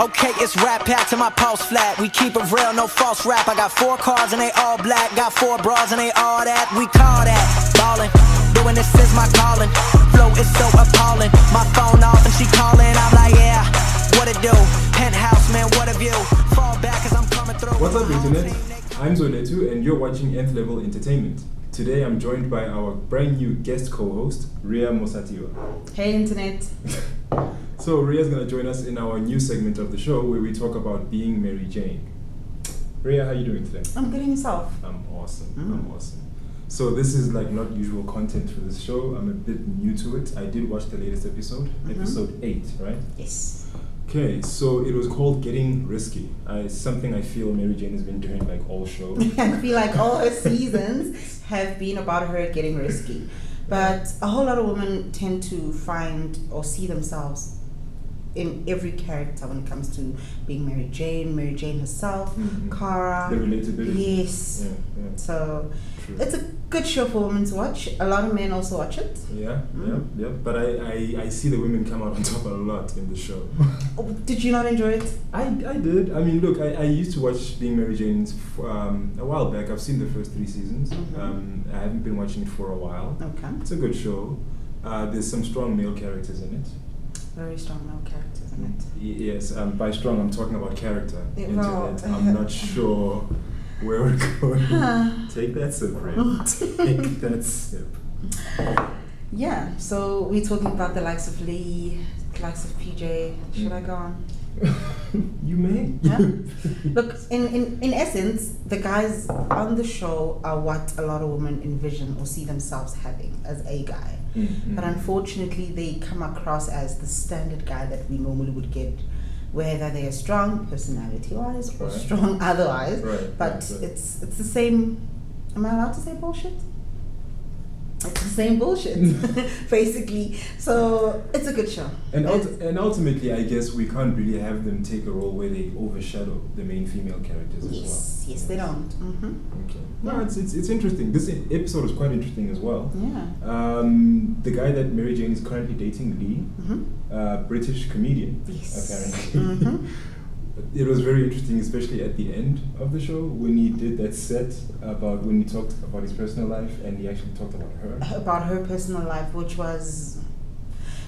Okay, it's rap pack to my pulse flat. We keep it real, no false rap. I got 4 cars and they all black. Got 4 bras and they all that. We call that ballin'. Doing this is my calling. Flow is so appalling. My phone off and she calling. I'm like, yeah, what it do? Penthouse, man, what a view. Fall back as I'm coming through. What's up, internet? I'm Zonetu and you're watching Nth-Level Entertainment. Today I'm joined by our brand new guest co-host, Ria Mosatiwa. Hey, internet. So Ria's going to join us in our new segment of the show where we talk about being Mary Jane. Ria, how are you doing today? I'm good, and yourself? I'm awesome. I'm awesome. So this is like not usual content for this show. I'm a bit new to it. I did watch the latest episode, episode 8, right? Yes. Okay, so it was called Getting Risky. Something I feel Mary Jane has been doing like all show. I feel like all her seasons have been about her getting risky. But a whole lot of women tend to find or see themselves in every character when it comes to being Mary Jane herself, Cara. The relatability. Yes. Yeah. So True. it's a good show for women to watch. A lot of men also watch it. Yeah. But I see the women come out on top a lot in the show. Oh, did you not enjoy it? I did. I mean, look, I used to watch Being Mary Jane a while back. I've seen the first 3 seasons. I haven't been watching it for a while. Okay. It's a good show. There's some strong male characters in it. Very strong male characters in it. Yes, by strong I'm talking about character. Well, Internet. I'm not sure where we're going. Take that sip, Ray. Take that sip. Yeah, so we're talking about the likes of Lee, the likes of PJ. Should I go on? You may. Yeah? Look, in essence, the guys on the show are what a lot of women envision or see themselves having as a guy. But unfortunately, they come across as the standard guy that we normally would get, whether they are strong personality-wise or strong otherwise. But it's the same. Am I allowed to say bullshit? It's the same bullshit, basically. So it's a good show. And ultimately, I guess we can't really have them take a role where they overshadow the main female characters as well. Yes, they don't. Okay. No, it's interesting. This episode is quite interesting as well. Yeah. The guy that Mary Jane is currently dating, Lee, British comedian, apparently. It was very interesting, especially at the end of the show when he did that set when he talked about his personal life and he actually talked about her. About her personal life, which was,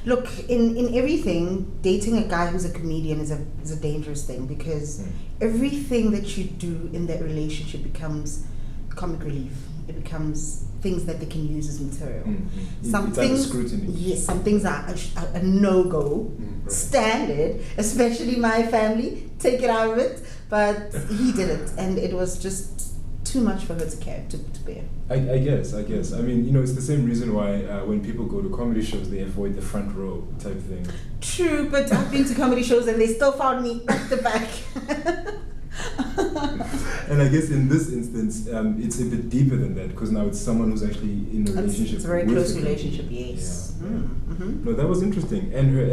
look, in everything, dating a guy who's a comedian is a dangerous thing because everything that you do in that relationship becomes comic relief. It becomes things that they can use as material. Some it's things, under scrutiny. Yes, some things are a no-go, standard, especially my family, take it out of it, but he did it, and it was just too much for her to carry, to bear. I guess. I mean, it's the same reason why when people go to comedy shows, they avoid the front row type thing. True, but I've been to comedy shows and they still found me at the back. And I guess in this instance, it's a bit deeper than that because now it's someone who's actually in a relationship. It's a very close relationship, yes. Yeah. No, that was interesting. And her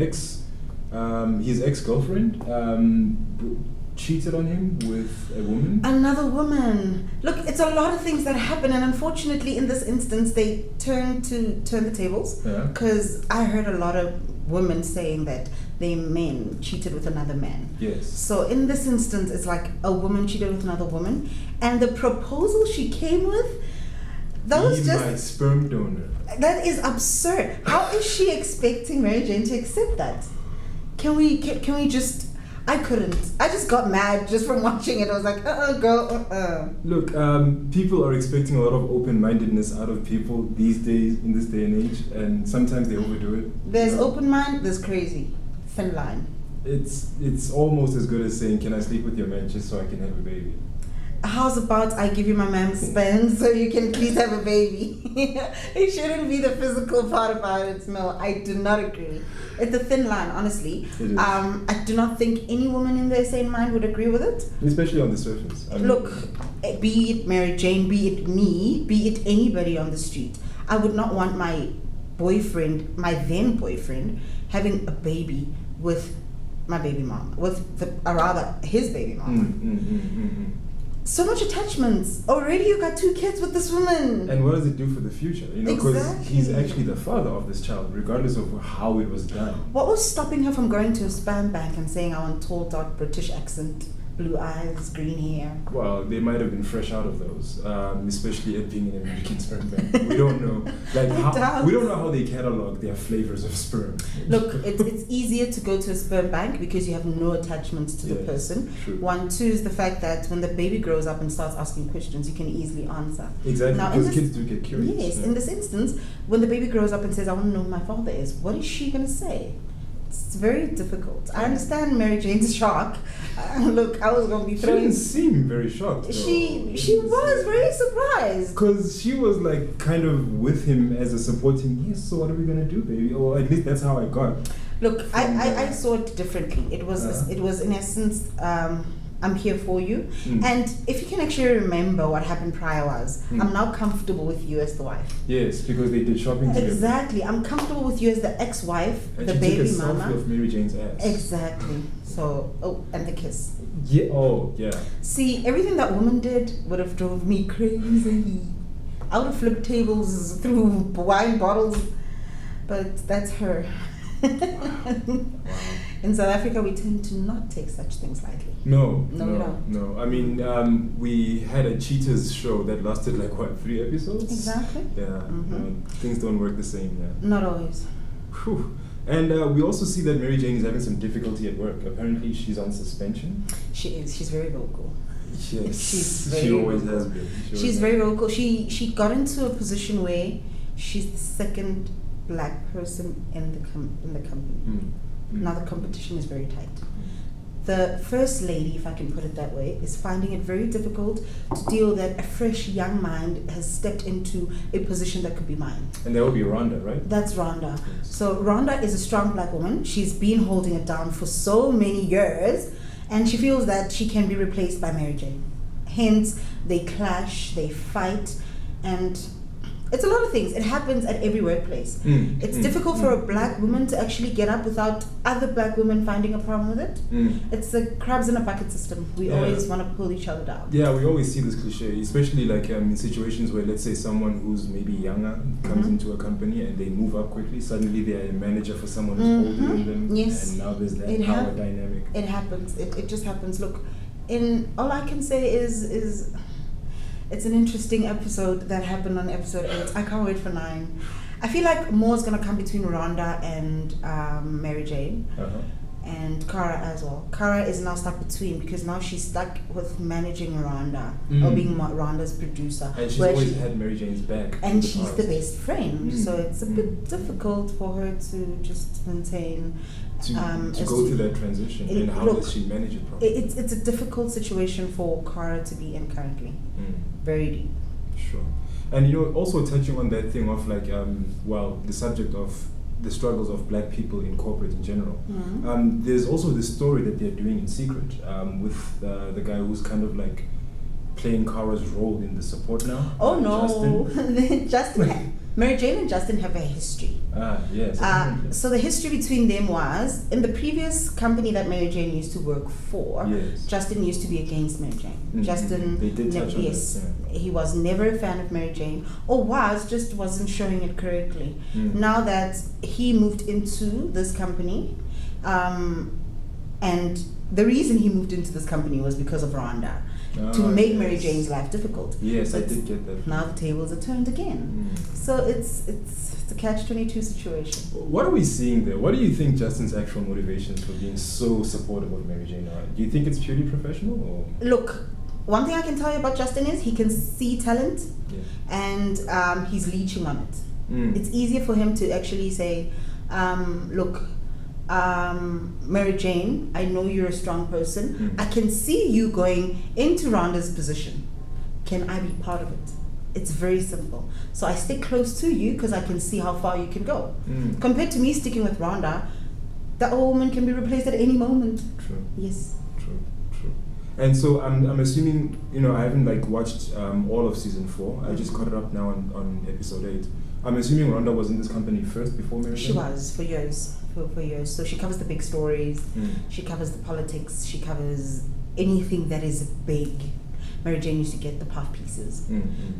his ex-girlfriend, cheated on him with a woman. Another woman. Look, it's a lot of things that happen, and unfortunately, in this instance, they turn the tables. Because I heard a lot of women saying that their men cheated with another man. Yes. So in this instance, it's like a woman cheated with another woman, and the proposal she came with, that was just my sperm donor. That is absurd. How is she expecting Mary Jane to accept that? Can we just? I couldn't. I just got mad just from watching it. I was like, girl. Look, people are expecting a lot of open-mindedness out of people these days, in this day and age, and sometimes they overdo it. There's open mind, there's crazy. Thin line. It's almost as good as saying, can I sleep with your man just so I can have a baby? How's about I give you my man's spend so you can please have a baby? It shouldn't be the physical part about it. No, I do not agree. It's a thin line, honestly. It is. I do not think any woman in their sane mind would agree with it. Especially on the surface. Look, be it Mary Jane, be it me, be it anybody on the street, I would not want my boyfriend, my then boyfriend, having a baby with my baby mom, with rather his baby mom. so much attachments. Already you got 2 kids with this woman. And what does it do for the future? You know, because Exactly. he's actually the father of this child, regardless of how it was done. What was stopping her from going to a sperm bank and saying, I want tall, dark, British accent, blue eyes, green hair? Well, they might have been fresh out of those, especially it being an American sperm bank. We don't know, we don't know how they catalog their flavors of sperm. Look, it's easier to go to a sperm bank because you have no attachments to the Yes, person. true. 1, 2 is the fact that when the baby grows up and starts asking questions, you can easily answer. Exactly, Now, in because this- kids do get curious. Yes, yeah. in this instance, when the baby grows up and says, I want to know who my father is, what is she going to say? It's very difficult. I understand Mary Jane's shock. Look, I was going to be She throwing... didn't seem very shocked. She was very surprised. Because she was like kind of with him as a supporting, yes, so what are we going to do, baby? Or at least that's how I got. Look, I saw it differently. It was in essence, I'm here for you. And if you can actually remember what happened prior was, I'm now comfortable with you as the wife. Yes, because they did shopping together. Exactly. I'm comfortable with you as the ex-wife, And the she baby took a selfie mama. of Mary Jane's ass. Exactly. So, and the kiss. Yeah. Oh, yeah. See, everything that woman did would have drove me crazy. I would have flipped tables through wine bottles, but that's her. In South Africa, we tend to not take such things lightly. No, No, we don't. no. I mean, we had a cheaters show that lasted like what, 3 episodes? Exactly. Yeah. Things don't work the same. Yeah. Not always. Whew. And we also see that Mary Jane is having some difficulty at work. Apparently, she's on suspension. She is. She's very vocal. Yes, She's she very always vocal. has been. She's very vocal. She got into a position where she's the second black person in the company. Now the competition is very tight. The first lady, if I can put it that way, is finding it very difficult to deal that a fresh young mind has stepped into a position that could be mine. And that would be Rhonda, right? That's Rhonda. So Rhonda is a strong black woman. She's been holding it down for so many years, and she feels that she can be replaced by Mary Jane. Hence, they clash, they fight, and it's a lot of things. It happens at every workplace. It's difficult for a black woman to actually get up without other black women finding a problem with it. It's the crabs in a bucket system. We always want to pull each other down. Yeah, we always see this cliche, especially like in situations where, let's say, someone who's maybe younger comes into a company and they move up quickly. Suddenly, they're a manager for someone who's older than them. Yes. And now there's that It power hap- dynamic. It happens. It just happens. Look, all I can say is it's an interesting episode that happened on episode 8. I can't wait for 9. I feel like more is going to come between Rhonda and Mary Jane. And Cara as well. Cara is now stuck between because now she's stuck with managing Rhonda or being Rhonda's producer. And she's where always she- had Mary Jane's back. in and the she's past. the best friend, so it's a bit difficult for her to just maintain. To as go through that transition, and how look, does she manage it properly? It's a difficult situation for Cara to be in currently. Very deep. Sure. And you know, also touching on that thing of like, the subject of the struggles of black people in corporate in general. There's also this story that they're doing in secret with the guy who's kind of like playing Cara's role in the support now. Oh no, Justin. Justin. Mary Jane and Justin have a history. Yes. apparently. So the history between them was in the previous company that Mary Jane used to work for. Yes. Justin used to be against Mary Jane. Justin, They did touch on yes, that, he was never a fan of Mary Jane, or just wasn't showing it correctly. Now that he moved into this company, and the reason he moved into this company was because of Rhonda. To make Mary Jane's life difficult. Yes, I But did get that. now the tables are turned again. So it's a catch-22 situation. What are we seeing there? What do you think Justin's actual motivations for being so supportive of Mary Jane are? Do you think it's purely professional, or? Look, one thing I can tell you about Justin is he can see talent, and he's leeching on it. It's easier for him to actually say, look, Mary Jane, I know you're a strong person. I can see you going into Rhonda's position. Can I be part of it? It's very simple. So I stick close to you because I can see how far you can go. Compared to me sticking with Rhonda, that old woman can be replaced at any moment. True. Yes. True. And so I'm assuming, you know, I haven't like watched all of season 4. I just caught it up now on episode 8. I'm assuming Rhonda was in this company first before Mary Jane? She was for years. For years. So she covers the big stories. She covers the politics. She covers anything that is big. Mary Jane used to get the puff pieces.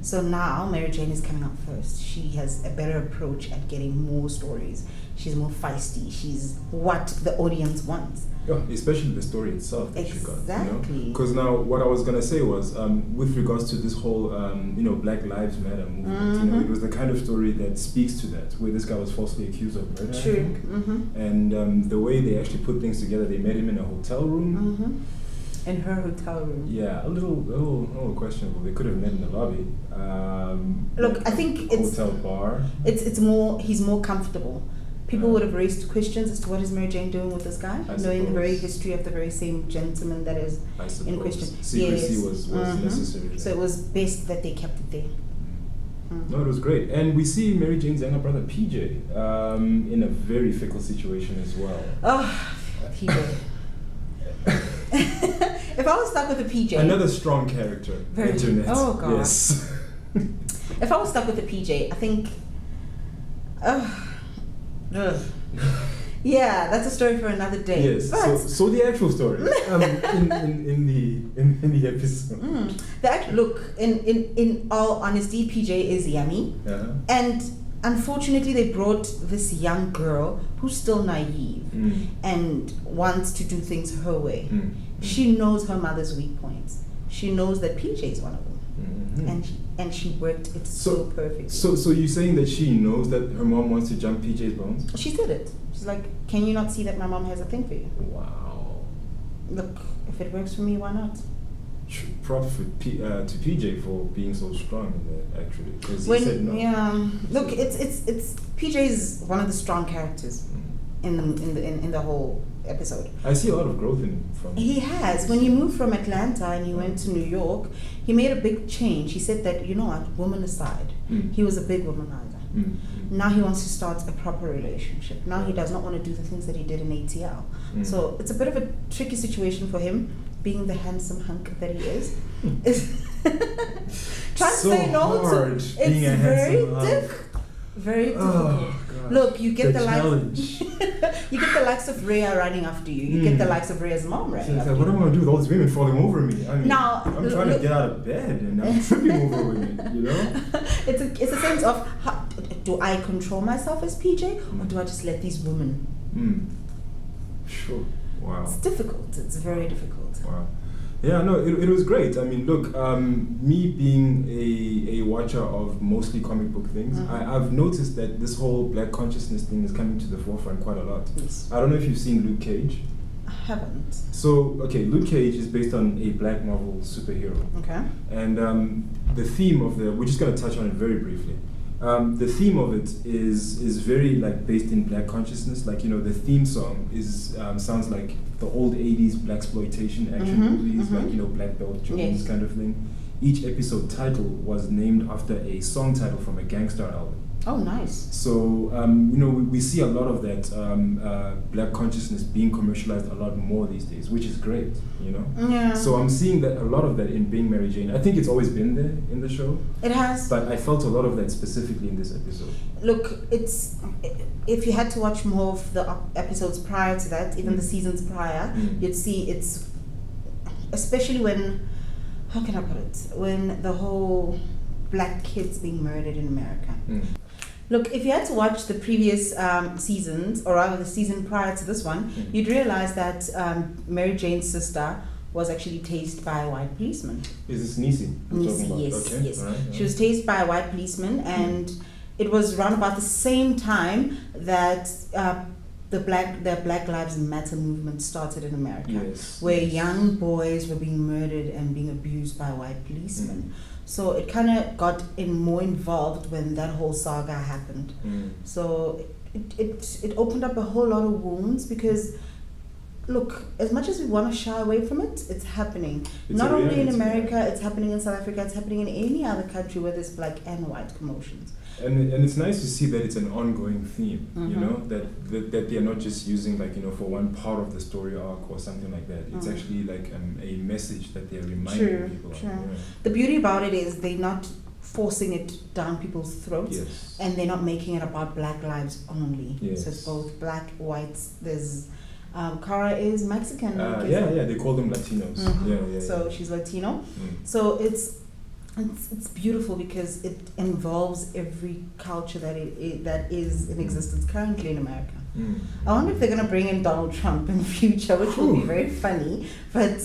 So now Mary Jane is coming up first. She has a better approach at getting more stories. She's more feisty. She's what the audience wants. Yeah, especially the story itself that she got. Exactly. Because now what I was gonna say was, with regards to this whole, Black Lives Matter movement, it was the kind of story that speaks to that, where this guy was falsely accused of murder. True. I think. And the way they actually put things together, they met him in a hotel room. In her hotel room. Yeah, a little questionable. They could have met in the lobby. Look, I think it's hotel bar. It's more. He's more comfortable. People would have raised questions as to what is Mary Jane doing with this guy, knowing the very history of the very same gentleman that is in question. Secrecy was necessary. So it was best that they kept it there. No, it was great. And we see Mary Jane's younger brother, PJ, in a very fickle situation as well. Oh, PJ. If I was stuck with a PJ... Another strong character. Internet. Oh, God. Yes. If I was stuck with a PJ, I think... yeah, that's a story for another day. Yes. But so the actual story in the episode. Look, in all honesty, PJ is yummy, and unfortunately, they brought this young girl who's still naive and wants to do things her way. She knows her mother's weak points. She knows that PJ is one of them, and she worked it so perfectly. So you're saying that she knows that her mom wants to jump PJ's bones? She said it. She's like, "Can you not see that my mom has a thing for you?" Wow. Look, if it works for me, why not? Props to PJ for being so strong in that, actually, because he said no. Yeah. Look, it's PJ is one of the strong characters in the whole episode. I see a lot of growth in him from. He has. When he moved from Atlanta and he went to New York, he made a big change. He said that, you know what, woman aside, he was a big womanizer. Now he wants to start a proper relationship. Now he does not want to do the things that he did in ATL. So it's a bit of a tricky situation for him, being the handsome hunk that he is. Trying to say no to it's very difficult. Look, you get the likes. You get the likes of Rhea running after you. You get the likes of Rhea's mom running after you. What am I going to do with all these women falling over me? I mean, now, I'm trying to get out of bed and I'm tripping over women. You know. It's a sense of do I control myself as PJ or do I just let these women? Sure. Wow. It's difficult. It's very difficult. Wow. Yeah, no, it was great. I mean, look, me being a watcher of mostly comic book things, I've noticed that this whole black consciousness thing is coming to the forefront quite a lot. Yes. I don't know if you've seen Luke Cage. I haven't. So, okay, Luke Cage is based on a black Marvel superhero. Okay. And the theme of we're just going to touch on it very briefly. The theme of it is very like based in black consciousness. Like, the theme song is sounds like the old 80s blaxploitation action movies, like, Black Belt Jones kind of thing. Each episode title was named after a song title from a gangster album. Oh, nice. So, we see a lot of that black consciousness being commercialized a lot more these days, which is great, Yeah. So I'm seeing that a lot of that in Being Mary Jane. I think it's always been there in the show. It has. But I felt a lot of that specifically in this episode. Look, if you had to watch more of the episodes prior to that, even the seasons prior, you'd see it's, especially when, how can I put it, when the whole black kids being murdered in America. Look, if you had to watch the previous seasons, or rather the season prior to this one, you'd realize that Mary Jane's sister was actually tased by a white policeman. Is this Nisi? Yes, okay. yes. Right, She was tased by a white policeman, and it was around about the same time that the Black Lives Matter movement started in America, where young boys were being murdered and being abused by white policemen. So it kind of got more involved when that whole saga happened. So it opened up a whole lot of wounds because, look, as much as we want to shy away from it, it's happening. Not only in America, it's happening in South Africa, it's happening in any other country where there's black and white commotions. And it's nice to see that it's an ongoing theme, that they're not just using for one part of the story arc or something like that. It's actually like a message that they're reminding people of. Yeah. The beauty about it is they're not forcing it down people's throats, and they're not making it about black lives only. So it's both black, whites, there's Cara is Mexican. They call them Latinos. Mm-hmm. So she's Latino. So it's beautiful because it involves every culture that is in existence currently in America. I wonder if they're going to bring in Donald Trump in the future, which will be very funny. But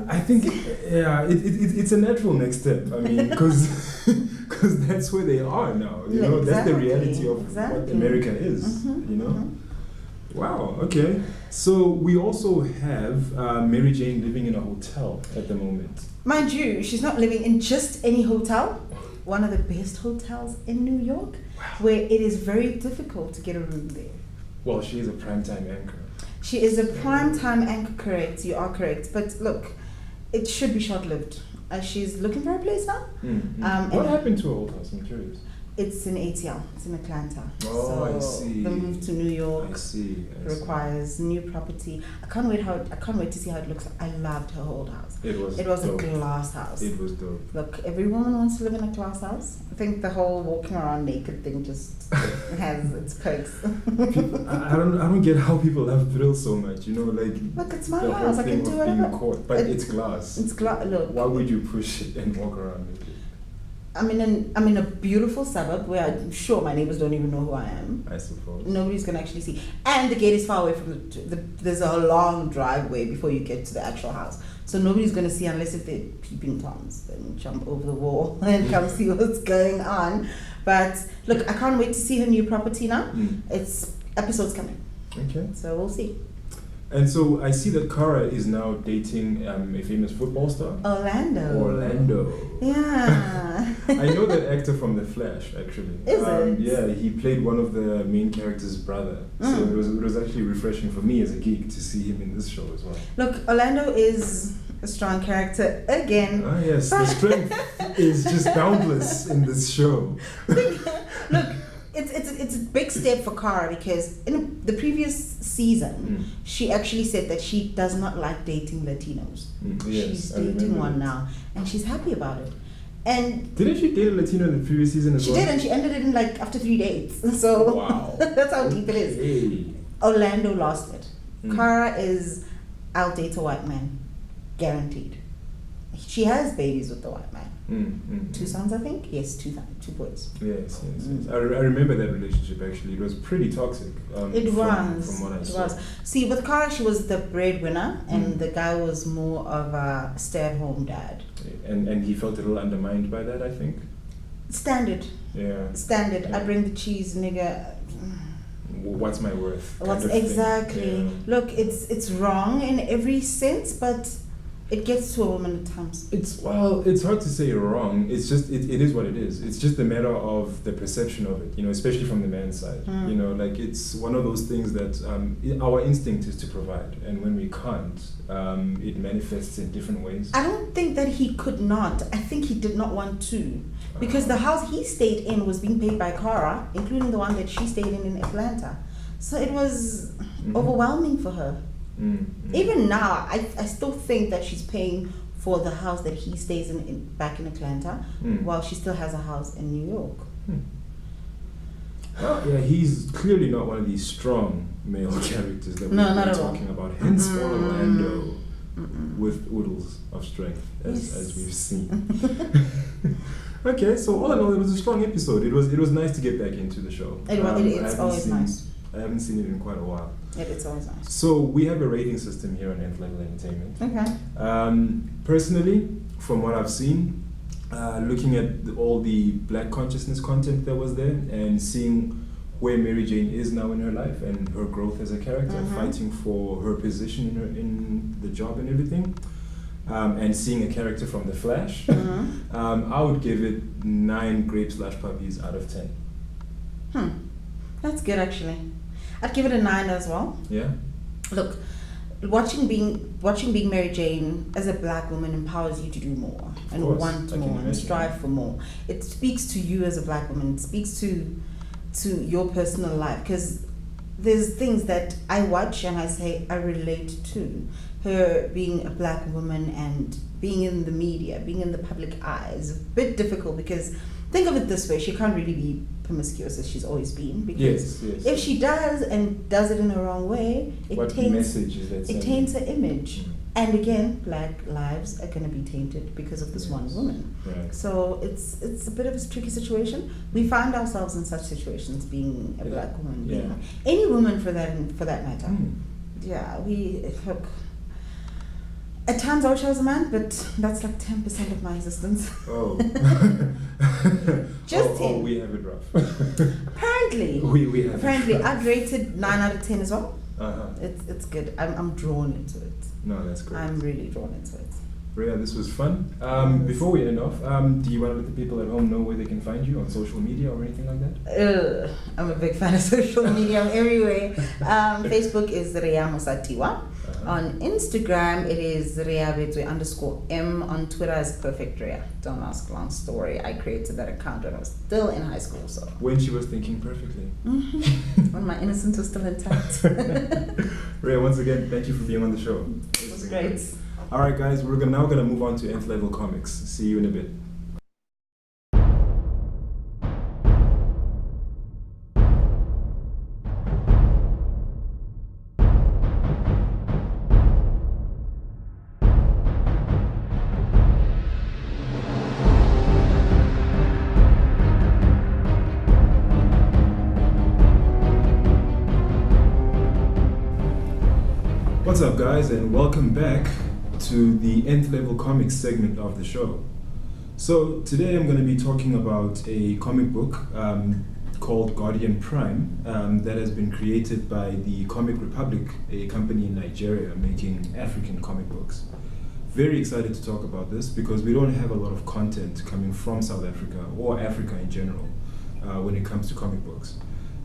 I think, it's a natural next step. I mean, because that's where they are now. You know, that's the reality of what America is. You know. Wow. Okay. So we also have Mary Jane living in a hotel at the moment. Mind you, she's not living in just any hotel. One of the best hotels in New York, where it is very difficult to get a room there. Well, she is a primetime anchor. She is a primetime anchor, correct. You are correct. But look, it should be short-lived. She's looking for a place now. What happened to her old house? I'm curious. It's in ATL. It's in Atlanta. Oh, so I see. The move to New York requires new property. I can't wait to see how it looks. I loved her old house. It was dope. A glass house. It was dope. Look, every woman wants to live in a glass house. I think the whole walking around naked thing just has its perks. I don't get how people love thrills so much. You know, like, look, it's my house. I can do whatever. But it's glass. It's glass. Look. Why would you push it and walk around naked? I'm in a beautiful suburb where I'm sure my neighbors don't even know who I am. I suppose. Nobody's gonna actually see. And the gate is far away from there's a long driveway before you get to the actual house. So nobody's gonna see unless if they're peeping toms and jump over the wall and come see what's going on. But look, I can't wait to see her new property now. It's episodes coming. Okay. So we'll see. And so I see that Cara is now dating a famous football star. Orlando. Yeah. I know that actor from The Flash, actually. Is it? Yeah, he played one of the main character's brother. So it was actually refreshing for me as a geek to see him in this show as well. Look, Orlando is a strong character again. Ah yes, the strength is just boundless in this show. Look, it's a big step for Cara because in the previous season, she actually said that she does not like dating Latinos. She's dating one now, and she's happy about it. And didn't she date a Latino in the previous season as well? She did, and she ended it in after 3 dates. So wow, that's how deep it is. Orlando lost it. Cara is, I'll date a white man, guaranteed. She has babies with the white man. 2 sons, I think. Yes, 2 boys. Yes. I remember that relationship actually. It was pretty toxic. From what I saw. See, with Cara, she was the breadwinner, and the guy was more of a stay-at-home dad. And he felt a little undermined by that, I think. Standard. Yeah. Standard. Yeah. I bring the cheese, nigga. What's my worth? Exactly. Yeah. Look, it's wrong in every sense, but it gets to a woman at times. It's hard to say wrong. It's just it is what it is. It's just a matter of the perception of it, especially from the man's side. Like it's one of those things that our instinct is to provide, and when we can't, it manifests in different ways. I don't think that he could not. I think he did not want to, because the house he stayed in was being paid by Cara, including the one that she stayed in Atlanta. So it was overwhelming for her. Even now, I still think that she's paying for the house that he stays in back in Atlanta, while she still has a house in New York. Well, yeah, he's clearly not one of these strong male characters that we've been talking about. Hence, Orlando with oodles of strength, as we've seen. Okay, so all in all, it was a strong episode. It was nice to get back into the show. It's always nice. I haven't seen it in quite a while. It's always nice. So we have a rating system here on Nth-Level Entertainment. Okay. Personally, from what I've seen, looking at all the Black consciousness content that was there and seeing where Mary Jane is now in her life and her growth as a character, fighting for her position in the job and everything, and seeing a character from The Flash, I would give it 9 grapes/puppies out of 10. That's good, actually. I'd give it a 9 as well. Yeah. Look, watching being Mary Jane as a Black woman empowers you to do more and want more and strive for more. It speaks to you as a Black woman. It speaks to your personal life, because there's things that I watch and I say I relate to. Her being a Black woman and being in the media, being in the public eye is a bit difficult, because think of it this way: she can't really be promiscuous as she's always been, because if she does and does it in the wrong way, it taints her image. And again, Black lives are going to be tainted because of this one woman. Right. So it's a bit of a tricky situation. We find ourselves in such situations, being a Black woman, being any woman for that matter. Yeah, we look. At times I wish I was a man, but that's like 10% of my existence. Oh. Just 10. Oh, we have it rough. Apparently. We have Apparently, it rough. I've rated 9 out of 10 as well. Uh-huh. It's good. I'm drawn into it. No, that's great. I'm really drawn into it. Rhea, this was fun. Before we end off, do you want to let the people at home know where they can find you on social media or anything like that? I'm a big fan of social media. I'm everywhere. Facebook is Rhea Musatiwa. On Instagram, it is Rhea_M. On Twitter is Perfect Rhea. Don't ask, long story. I created that account when I was still in high school. So when she was thinking perfectly. When my innocence was still intact. Rhea, once again, thank you for being on the show. It was great. All right, guys, we're now gonna move on to Nth-Level Comics. See you in a bit. What's up, guys, and welcome back to the Nth-Level Comics segment of the show. So today I'm going to be talking about a comic book called Guardian Prime that has been created by the Comic Republic, a company in Nigeria making African comic books. Very excited to talk about this because we don't have a lot of content coming from South Africa or Africa in general when it comes to comic books.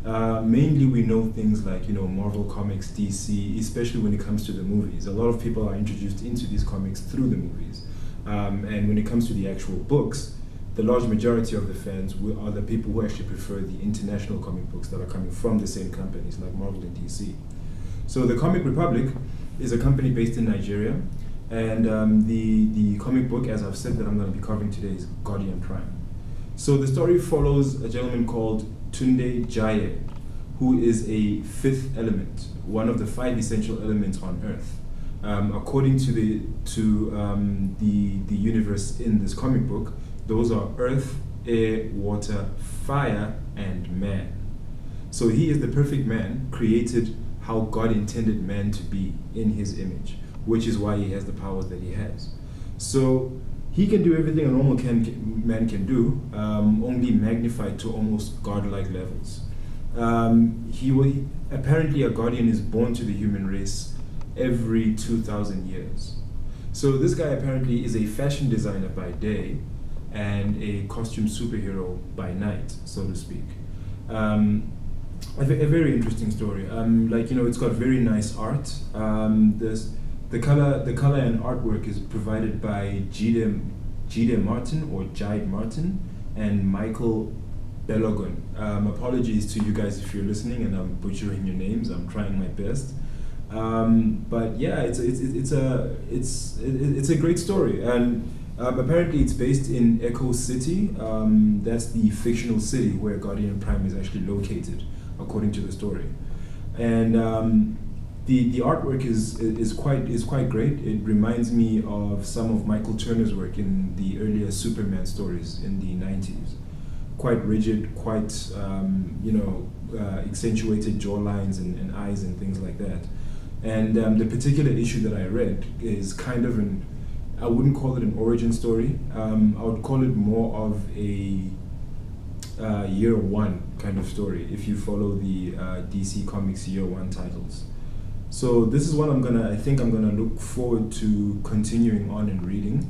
Mainly we know things like, Marvel Comics, DC, especially when it comes to the movies. A lot of people are introduced into these comics through the movies. And when it comes to the actual books, the large majority of the fans are the people who actually prefer the international comic books that are coming from the same companies like Marvel and DC. So the Comic Republic is a company based in Nigeria, and the comic book, as I've said, that I'm going to be covering today is Guardian Prime. So the story follows a gentleman called Tunde Jaye, who is a fifth element, one of the 5 essential elements on Earth. According to the universe in this comic book, those are Earth, Air, Water, Fire, and Man. So he is the perfect man, created how God intended man to be in his image, which is why he has the powers that he has. So he can do everything a normal man can do, only magnified to almost godlike levels. Apparently a guardian is born to the human race every 2,000 years. So this guy apparently is a fashion designer by day and a costume superhero by night, so to speak. A very interesting story. It's got very nice art. The color and artwork is provided by Jide Martin or Jide Martin and Michael Belogon. Apologies to you guys if you're listening and I'm butchering your names. I'm trying my best. But yeah, it's a great story, and apparently it's based in Echo City. That's the fictional city where Guardian Prime is actually located, according to the story. And the artwork is quite great. It reminds me of some of Michael Turner's work in the earlier Superman stories in the 90s. Quite rigid, quite accentuated jawlines and eyes and things like that. And the particular issue that I read is kind of I wouldn't call it an origin story. I would call it more of a year one kind of story, if you follow the DC Comics year one titles. So this is what I think I'm gonna look forward to continuing on and reading.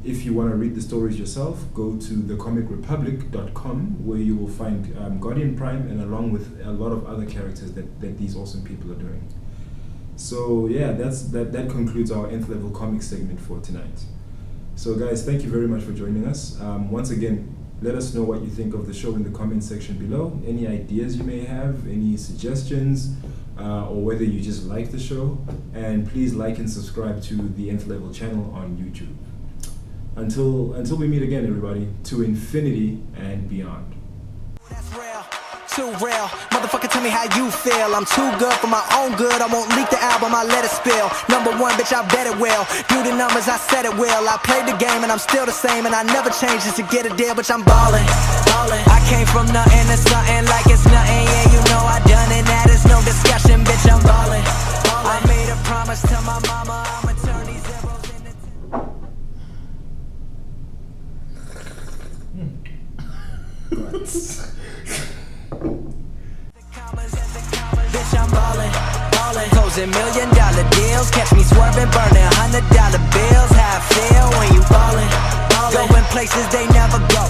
If you want to read the stories yourself, go to thecomicrepublic.com, where you will find Guardian Prime and along with a lot of other characters that these awesome people are doing. So yeah, that concludes our Nth-Level Comics segment for tonight. So guys, thank you very much for joining us. Once again, let us know what you think of the show in the comment section below. Any ideas you may have, any suggestions, or whether you just like the show. And please like and subscribe to the Nth-Level channel on YouTube. until we meet again, everybody, to infinity and beyond. That's real, too real. Motherfucker, tell me how you feel. I'm too good for my own good. I won't leak the album, I let it spill. Number one, bitch, I bet it will. Do the numbers, I said it will. I played the game and I'm still the same, and I never changed just to get a deal, bitch, I'm ballin'. I came from nothing to something like it's nothing. Yeah, you know I done it, that is no discussion, bitch, I'm ballin'. I made a promise to my mama, I'ma turn these zeros into bitch, I'm ballin', ballin'. Closing $1 million deals, catch me swerving, burning $100 bills. How I feel when you ballin', ballin'. Going places they never go.